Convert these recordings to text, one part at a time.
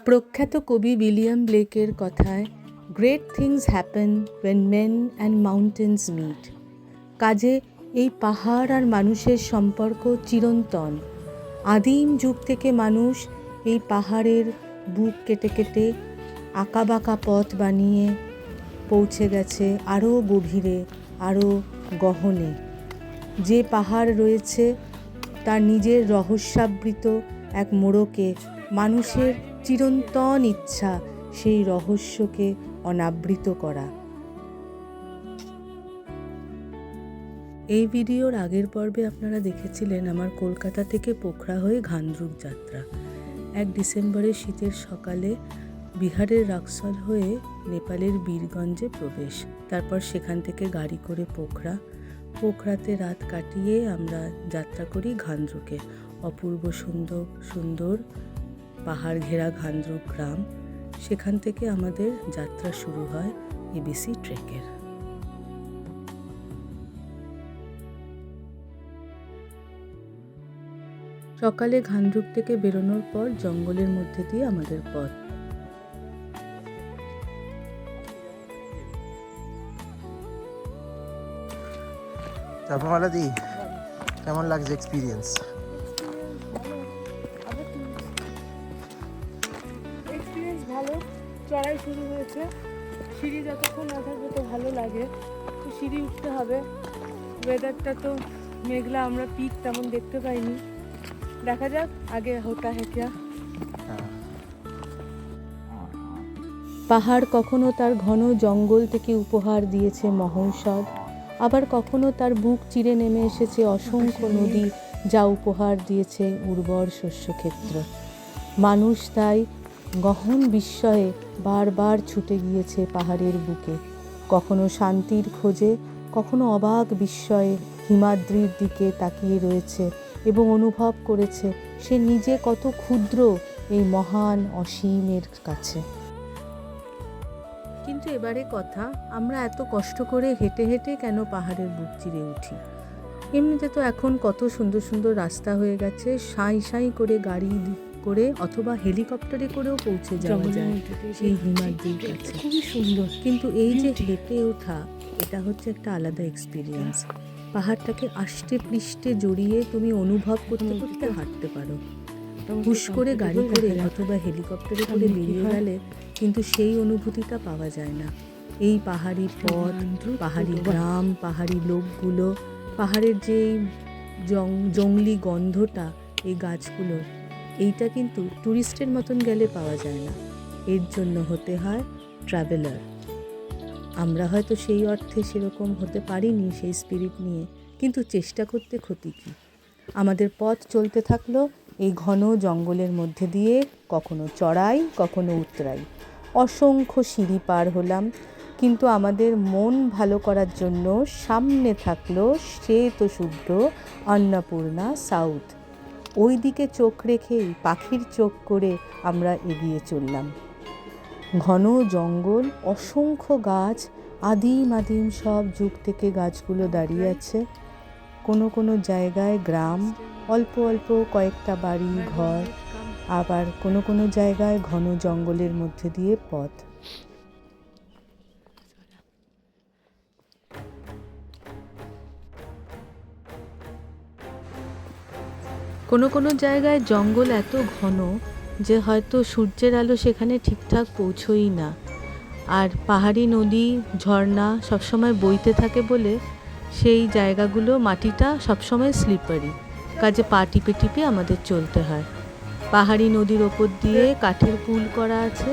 প্রখ্যাত কবি উইলিয়াম ব্লেকের কথায় great things happen when men and mountains meet. কাজে এই পাহাড় আর মানুষের সম্পর্ক চিরন্তন। আদিম যুগ থেকে মানুষ এই পাহাড়ের বুক কেটে কেটে আঁকাবাঁকা পথ বানিয়ে পৌঁছে গেছে আরও গভীরে, আরও গহনে। যে পাহাড় রয়েছে তার নিজের রহস্যাবৃত এক মোড়কে মানুষের চিরন্তন ইচ্ছা সেই রহস্যকে অনাবৃত করা। এই ভিডিওর আগের পর্বে আপনারা দেখেছিলেন আমার কলকাতা থেকে পোখরা হয়ে ঘান্দ্রুক যাত্রা। 1 ডিসেম্বরের শীতের সকালে বিহারের রাক্সল হয়ে নেপালের বীরগঞ্জে প্রবেশ, তারপর সেখান থেকে গাড়ি করে পোখরাতে রাত কাটিয়ে আমরা যাত্রা করি ঘান্দ্রুকে। অপূর্ব সুন্দর সুন্দর পাহাড় ঘেরা ঘান্দ্রুক গ্রাম, সেখান থেকে আমাদের যাত্রা শুরু হয় এবিসি ট্রেকের। সকালে ঘান্দ্রুক থেকে বেরোনোর পর জঙ্গলের মধ্যে দিয়ে আমাদের পথ। চাপামালাদি, কেমন লাগছে এক্সপিরিয়েন্স? ভালো, চড়াই শুরু হয়েছে। সিঁড়ি যতক্ষণ না থাকবে তো ভালো লাগে, তো সিঁড়ি উঠতে হবে। ওয়েদারটা তো মেঘলা, আমরা পিক তেমন দেখতে পাইনি। দেখা যাক আগে হোতা হ্যাঁ ক্যা। পাহাড় কখনো তার ঘন জঙ্গল থেকে উপহার দিয়েছে মহৌষধ, আবার কখনো তার বুক চিরে নেমে এসেছে অসংখ্য নদী, যা উপহার দিয়েছে উর্বর শস্যক্ষেত্র। মানুষ তাই গহন বিস্ময়ে বারবার ছুটে গিয়েছে পাহাড়ের বুকে, কখনো শান্তির খোঁজে, কখনো অবাক বিস্ময়ে হিমাদ্রির দিকে তাকিয়ে রয়েছে এবং অনুভব করেছে সে নিজে কত ক্ষুদ্র এই মহান অসীমের কাছে। কিন্তু এবারে কথা, আমরা এত কষ্ট করে হেঁটে হেঁটে কেন পাহাড়ের বুক চিরে উঠি? এমনিতে তো এখন কত সুন্দর সুন্দর রাস্তা হয়ে গেছে, সাঁই সাঁই করে গাড়ি করে অথবা হেলিকপ্টারে করেও পৌঁছে যাওয়া যায় সেই হিমাদ্রির কাছে। খুবই সুন্দর। কিন্তু এই যে হেঁটে ওঠা, এটা হচ্ছে একটা আলাদা এক্সপিরিয়েন্স। পাহাড়টাকে আষ্টে পৃষ্ঠে জড়িয়ে তুমি অনুভব করতে করতে হাঁটতে পারো। হুশ করে গাড়ি করে অথবা হেলিকপ্টারে করে বেরিয়ে গেলে কিন্তু সেই অনুভূতিটা পাওয়া যায় না। এই পাহাড়ি পথ, পাহাড়ি গ্রাম, পাহাড়ি লোকগুলো, পাহাড়ের যে জংলি গন্ধটা, এই গাছগুলো, এইটা কিন্তু ট্যুরিস্টের মতন গেলে পাওয়া যায় না। এর জন্য হতে হয় ট্রাভেলার। আমরা হয়তো সেই অর্থে সেরকম হতে পারিনি সেই স্পিরিট নিয়ে, কিন্তু চেষ্টা করতে ক্ষতি কী? আমাদের পথ চলতে থাকলো এই ঘন জঙ্গলের মধ্যে দিয়ে, কখনো চড়াই কখনো উতরাই। অসংখ্য সিঁড়ি পার হলাম, কিন্তু আমাদের মন ভালো করার জন্য সামনে থাকলো শ্বেত শুভ্র অন্নপূর্ণা সাউথ। ওই দিকে চোখ রেখেই পাখির চোখ করে আমরা এগিয়ে চললাম। ঘন জঙ্গল, অসংখ্য গাছ, আদিম আদিম সব যুগ থেকে গাছগুলো দাঁড়িয়ে আছে। কোনো কোনো জায়গায় গ্রাম, অল্প অল্প কয়েকটা বাড়ি ঘর, আবার কোনো কোনো জায়গায় ঘন জঙ্গলের মধ্যে দিয়ে পথ। কোনো কোনো জায়গায় জঙ্গল এত ঘন যে হয়তো সূর্যের আলো সেখানে ঠিকঠাক পৌঁছই না, আর পাহাড়ি নদী ঝর্ণা সবসময় বইতে থাকে বলে সেই জায়গাগুলো মাটিটা সবসময় স্লিপারি, কাজে পা টিপে টিপে আমাদের চলতে হয়। পাহাড়ি নদীর ওপর দিয়ে কাঠের পুল করা আছে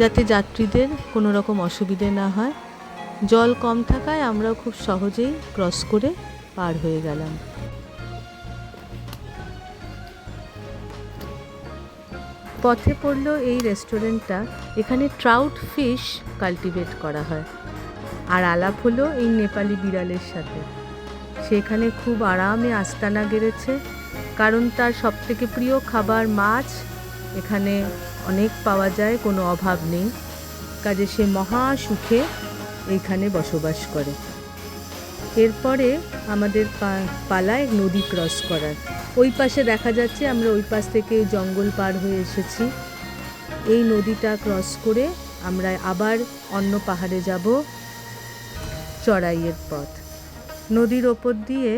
যাতে যাত্রীদের কোনো রকম অসুবিধে না হয়। জল কম থাকায় আমরা খুব সহজেই ক্রস করে পার হয়ে গেলাম। পথে পড়ল এই রেস্টুরেন্টটা, এখানে ট্রাউট ফিশ কাল্টিভেট করা হয়। আর আলাপ হলো এই নেপালি বিড়ালের সাথে। সেখানে খুব আরামে আস্তানা গেড়েছে, কারণ তার সবথেকে প্রিয় খাবার মাছ এখানে অনেক পাওয়া যায়, কোনো অভাব নেই। কাজে সে মহা সুখে এইখানে বসবাস করে। এরপরে আমাদের পালায় নদী ক্রস করার। ওই পাশে দেখা যাচ্ছে আমরা ওই পাশ থেকে জঙ্গল পার হয়ে এসেছি। এই নদীটা ক্রস করে আমরা আবার অন্য পাহাড়ে যাব, চড়াইয়ের পথ। নদীর ওপর দিয়ে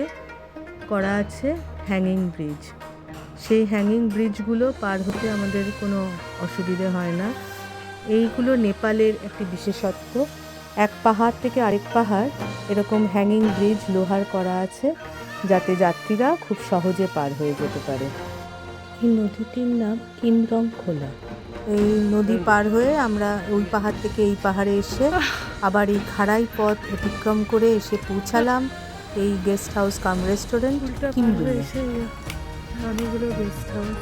করা আছে হ্যাঙ্গিং ব্রিজ। সেই হ্যাঙ্গিং ব্রিজগুলো পার হতে আমাদের কোনো অসুবিধে হয় না। এইগুলো নেপালের একটি বিশেষত্ব। এক পাহাড় থেকে আরেক পাহাড় এরকম হ্যাঙ্গিং ব্রিজ লোহার করা আছে, যাতে যাত্রীরা খুব সহজে পার হয়ে যেতে পারে। এই নদীটির নাম কিমরং খোলা। এই নদী পার হয়ে আমরা ওই পাহাড় থেকে এই পাহাড়ে এসে আবার এই খাড়াই পথ অতিক্রম করে এসে পৌঁছালাম এই গেস্ট হাউস কাম রেস্টুরেন্ট কিমরুলে। অনেকগুলো গেস্ট হাউস।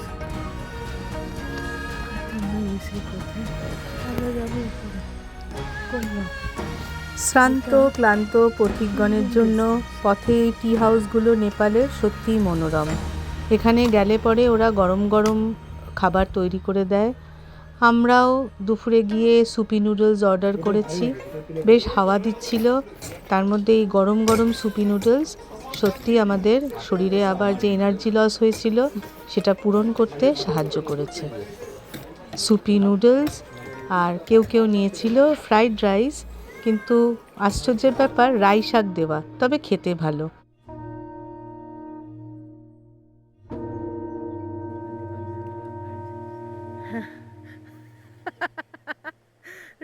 শ্রান্ত ক্লান্ত পথিকগণের জন্য পথে এই টি হাউসগুলো নেপালের সত্যিই মনোরম। এখানে গেলে পরে ওরা গরম গরম খাবার তৈরি করে দেয়। আমরাও দুপুরে গিয়ে সুপি নুডলস অর্ডার করেছি। বেশ হাওয়া দিচ্ছিল, তার মধ্যে এই গরম গরম সুপি নুডলস সত্যি আমাদের শরীরে আবার যে এনার্জি লস হয়েছিল সেটা পূরণ করতে সাহায্য করেছে। সুপি নুডলস, আর কেউ কেউ নিয়েছিল ফ্রাইড রাইস, কিন্তু আশ্চর্যের ব্যাপার রাই শাক দেওয়া, তবে খেতে ভালো।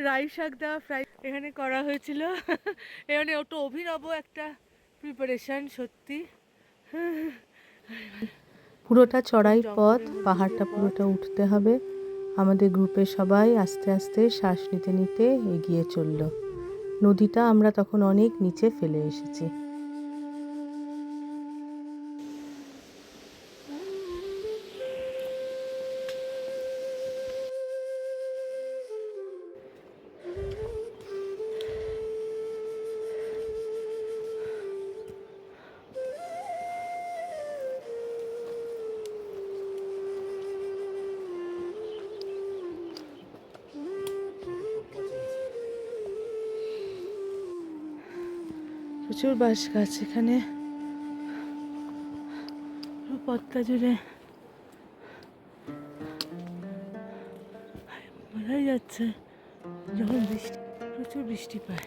রাই শাক দেওয়া ফ্রাই এখানে করা হয়েছিল। এখানে ওটা অভিনব একটা প্রিপারেশন সত্যি। পুরোটা চড়াই পথ, পাহাড়টা পুরোটা উঠতে হবে। আমাদের গ্রুপের সবাই আস্তে আস্তে শ্বাস নিতে নিতে এগিয়ে চলল। নদীটা আমরা তখন অনেক নিচে ফেলে এসেছি। প্রচুর বাঁশ গাছ এখানে পথটা জুড়ে, বোঝাই যাচ্ছে যখন বৃষ্টি, প্রচুর বৃষ্টি পায়।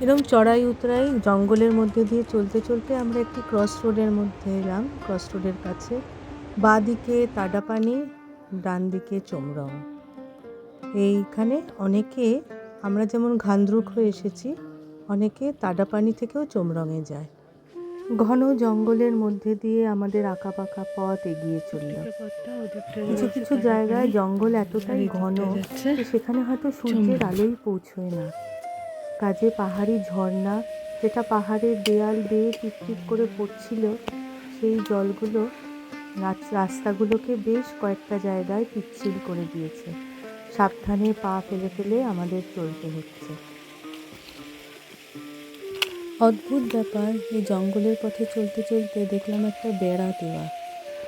এরকম চড়াই উতরাই জঙ্গলের মধ্যে দিয়ে চলতে চলতে আমরা একটি ক্রস রোডের মধ্যে এলাম। ক্রস রোডের কাছে বাঁ দিকে তাডাপানি, ডান দিকে চোমরং। এইখানে অনেকে, আমরা যেমন ঘান্দ্রুক হয়ে এসেছি, অনেকে তাডাপানি থেকেও চোমরংয়ে যায়। ঘন জঙ্গলের মধ্যে দিয়ে আমাদের আঁকাবাঁকা পথ এগিয়ে চলল। কিছু কিছু জায়গায় জঙ্গল এতটাই ঘন যে সেখানে হয়তো সূর্যের আলোই পৌঁছয় না। কাজে পাহাড়ি ঝর্ণা, যেটা পাহাড়ের দেয়াল বেয়ে টিপটিপ করে পড়ছিল, সেই জলগুলো রাস্তাগুলোকে বেশ কয়েকটা জায়গায় পিচ্ছিল করে দিয়েছে। সাবধানে পা ফেলে ফেলে আমাদের চলতে হচ্ছে। অদ্ভুত ব্যাপার, এই জঙ্গলের পথে চলতে চলতে দেখলাম একটা বেড়া দেওয়া।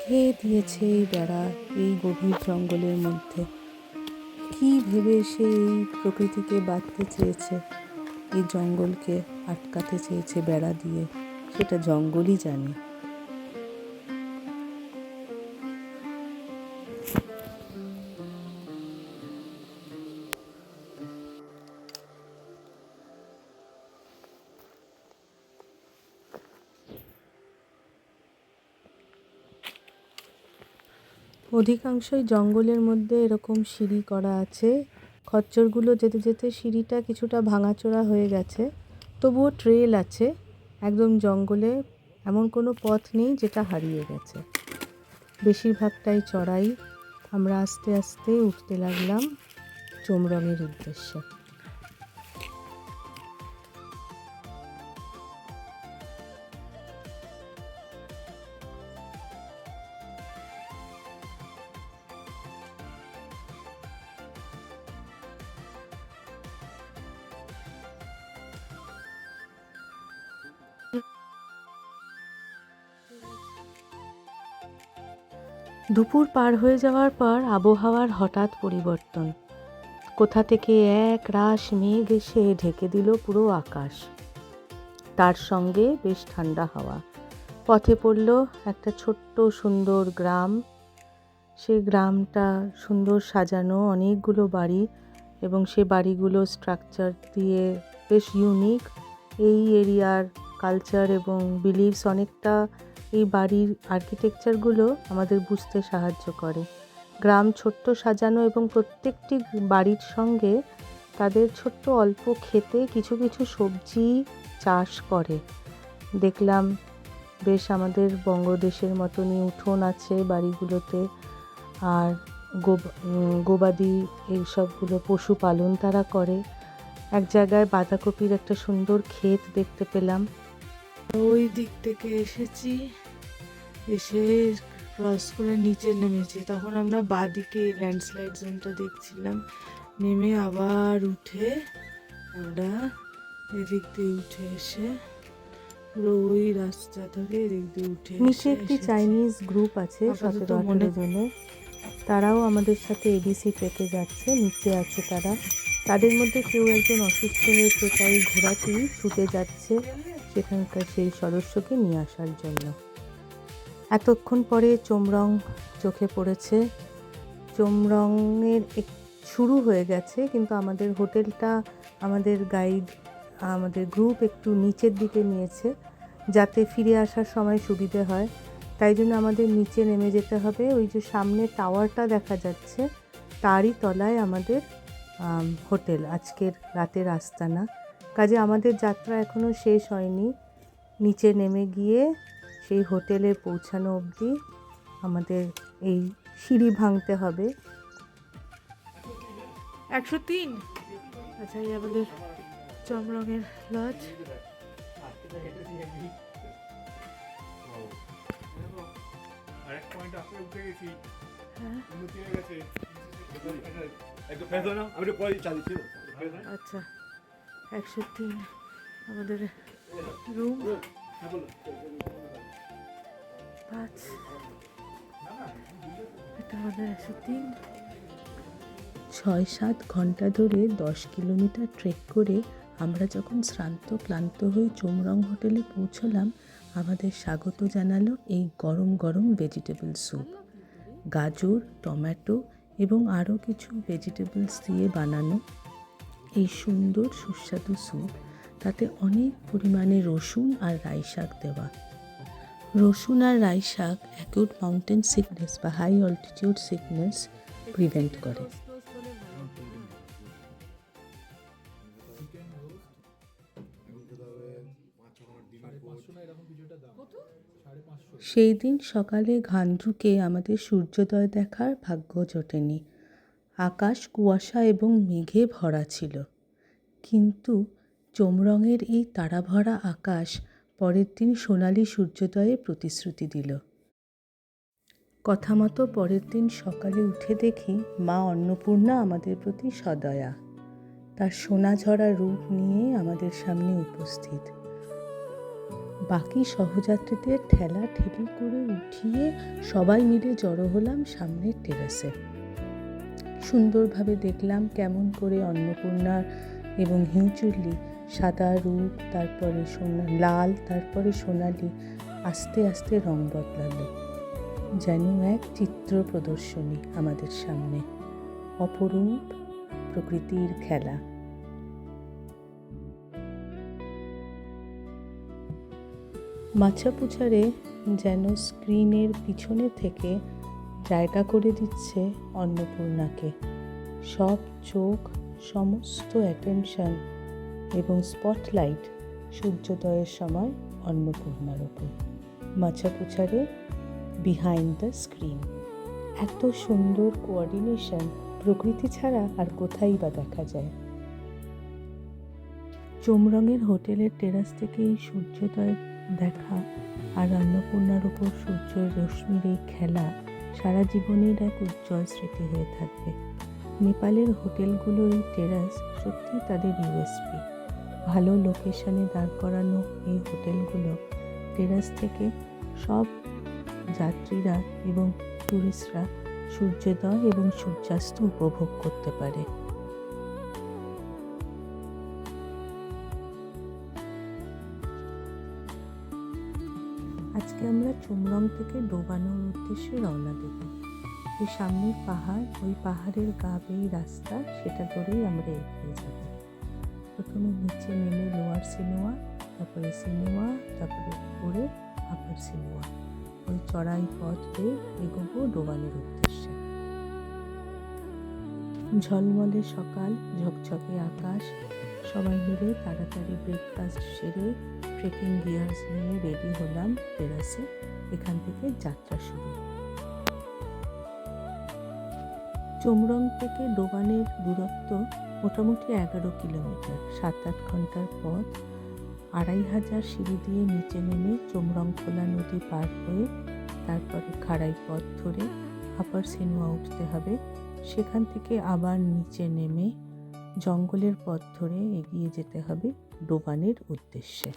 কে দিয়েছে এই বেড়া এই গভীর জঙ্গলের মধ্যে? কি ভেবে সে এই প্রকৃতিকে বাঁধতে চেয়েছে, এই জঙ্গলকে আটকাতে চেয়েছে বেড়া দিয়ে, সেটা জঙ্গলই জানে। অধিকাংশই জঙ্গলের মধ্যে এরকম সিঁড়ি করা আছে। খচ্চরগুলো যেতে যেতে সিঁড়িটা কিছুটা ভাঙাচোরা হয়ে গেছে, তবুও ট্রেল আছে। একদম জঙ্গলে এমন কোনো পথ নেই যেটা হারিয়ে গেছে। বেশিরভাগটাই চড়াই। আমরা আস্তে আস্তে উঠতে লাগলাম চোমরংয়ের উদ্দেশ্যে। দুপুর পার হয়ে যাওয়ার পর আবহাওয়ার হঠাৎ পরিবর্তন। কোথা থেকে এক রাশ মেঘ এসে ঢেকে দিল পুরো আকাশ। তার সঙ্গে বেশ ঠান্ডা হাওয়া। পথে পড়ল একটা ছোট্ট সুন্দর গ্রাম। সেই গ্রামটা সুন্দর সাজানো, অনেকগুলো বাড়ি, এবং সে বাড়িগুলো স্ট্রাকচার দিয়ে বেশ ইউনিক। এই এরিয়ার কালচার এবং বিলিভস অনেকটা এই বাড়ির আর্কিটেকচারগুলো আমাদের বুঝতে সাহায্য করে। গ্রাম ছোট্ট সাজানো এবং প্রত্যেকটি বাড়ির সঙ্গে তাদের ছোট্ট অল্প ক্ষেতে কিছু কিছু সবজি চাষ করে। দেখলাম বেশ আমাদের বঙ্গদেশের মতনই উঠোন আছে বাড়িগুলোতে, আর গবাদি এইসবগুলো পশুপালন তারা করে। এক জায়গায় বাঁধাকপির একটা সুন্দর ক্ষেত দেখতে পেলাম। ওই দিক থেকে এসেছি, এসে ক্রস করে নিচে নেমেছি। তখন আমরা বাঁদিকে ল্যান্ডস্লাইড জোনটা দেখছিলাম। নেমে আবার উঠে আমরা এদিক দিয়ে উঠে এসে পুরো ওই রাস্তা ধরে এদিক দিয়ে উঠে নিচে একটি চাইনিজ গ্রুপ আছে, আপাতত 17-18 মনে- জনের। তারাও আমাদের সাথে এবিসি ট্রেকে যাচ্ছে। নিচে আছে তারা। তাদের মধ্যে কেউ একজন অসুস্থ হয়েছে, তাই ঘোড়াটি ছুটে যাচ্ছে সেখানকার সেই সদস্যকে নিয়ে আসার জন্য। এতক্ষণ পরে চোমরং চোখে পড়েছে। চোমরংয়ের শুরু হয়ে গেছে, কিন্তু আমাদের হোটেলটা, আমাদের গাইড, আমাদের গ্রুপ একটু নিচের দিকে নিয়েছে যাতে ফিরে আসার সময় সুবিধে হয়। তাই জন্য আমাদের নিচে নেমে যেতে হবে। ওই যে সামনে টাওয়ারটা দেখা যাচ্ছে, তারই তলায় আমাদের হোটেল, আজকের রাতের আস্তানা। কাজে আমাদের যাত্রা এখনও শেষ হয়নি। নিচে নেমে গিয়ে সেই হোটেলে পৌঁছানো অবধি আমাদের এই সিঁড়ি ভাঙতে হবে। 103। আচ্ছা, এই আমাদের চমরঙের লজ। আচ্ছা, 103 আমাদের রুম। 5 এটা আমাদের 103। 6-7 ঘন্টা ধরে 10 কিলোমিটার ট্রেক করে আমরা যখন শ্রান্ত ক্লান্ত হয়ে চোমরং হোটেলে পৌঁছলাম, আমাদের স্বাগত জানালো এই গরম গরম ভেজিটেবল স্যুপ। গাজর, টমেটো এবং আরও কিছু ভেজিটেবলস দিয়ে বানানো এই সুন্দর সুস্বাদু স্যুপ। তাতে অনেক পরিমাণে রসুন আর রাই শাক দেওয়া। রসুন আর রাই শাক অ্যাকিউট মাউন্টেন সিকনেস বা হাই অল্টিটিউড সিকনেস প্রিভেন্ট করে। সেই দিন সকালে ঘান্দ্রুকে আমাদের সূর্যোদয় দেখার ভাগ্য জোটেনি। আকাশ কুয়াশা এবং মেঘে ভরা ছিল, কিন্তু চোমরঙের এই তারাভরা আকাশ পরের দিন সোনালি সূর্যোদয়ের প্রতিশ্রুতি দিল। কথা মতো পরের দিন সকালে উঠে দেখি মা অন্নপূর্ণা আমাদের প্রতি সদয়া, তার সোনাঝরা রূপ নিয়ে আমাদের সামনে উপস্থিত। বাকি সহযাত্রীদের ঠেলা ঠেলি করে উঠিয়ে সবাই মিলে জড়ো হলাম সামনের টেরাসে। সুন্দরভাবে দেখলাম কেমন করে অন্নপূর্ণার এবং হিউচুল্লি সাদা রূপ, তারপরে লাল, তারপরে সোনালি, আস্তে আস্তে রং বদলালো। যেন এক চিত্র প্রদর্শনী আমাদের সামনে, অপরূপ প্রকৃতির খেলা। মাছাপুছারে যেন স্ক্রিনের পিছনে থেকে জায়গা করে দিচ্ছে অন্নপূর্ণাকে। সব চোখ, সমস্ত অ্যাটেনশন এবং স্পটলাইট সূর্যোদয়ের সময় অন্নপূর্ণার ওপর। মাছাপুছারে বিহাইন্ড দ্য স্ক্রিন। এত সুন্দর কোঅর্ডিনেশন প্রকৃতি ছাড়া আর কোথায় বা দেখা যায়। চোমরঙের হোটেলের টেরাস থেকে এই সূর্যোদয় দেখা আর অন্নপূর্ণার ওপর সূর্যের রশ্মির এই খেলা সারা জীবনের এক উজ্জ্বল স্মৃতি হয়ে থাকবে। নেপালের হোটেলগুলোর এই টেরাস সত্যি তাদের ইউএসপি। ভালো লোকেশনে দাঁড় করানো এই হোটেলগুলো টেরাস থেকে সব যাত্রীরা এবং টুরিস্টরা সূর্যোদয় এবং সূর্যাস্ত উপভোগ করতে পারে। আজকে আমরা চুমরং থেকে ডোবানোর উদ্দেশ্যে রওনা দেব। ওই সামনের পাহাড়, ওই পাহাড়ের গা বেয়ে রাস্তা, সেটা ধরেই আমরা এগিয়ে যাব। প্রথমে নিচে নেমে লোয়ার সিনোয়া, তারপরে সিনোয়া, তারপরে উপরে আপার সিনোয়া, ওই চড়াই পথ বেয়ে এগোবো ডোবানের উদ্দেশ্যে। ঝলমলে সকাল, ঝকঝকে আকাশ, সবাই মিলে তাড়াতাড়ি ব্রেকফাস্ট সেরে ট্রেকিং গিয়ার্স নিয়ে রেডি হলাম টেরাসে। এখান থেকে যাত্রা শুরু। চুমরং থেকে ডোবানের দূরত্ব মোটামুটি 11 কিলোমিটার। 7-8 ঘন্টার পথ। 2500 সিঁড়ি দিয়ে নিচে নেমে চুমরং খোলা নদী পার হয়ে তারপরে খাড়াই পথ ধরে আপার সিনোয়া উঠতে হবে। সেখান থেকে আবার নিচে নেমে জঙ্গলের পথ ধরে এগিয়ে যেতে হবে ডোবানের উদ্দেশ্যে।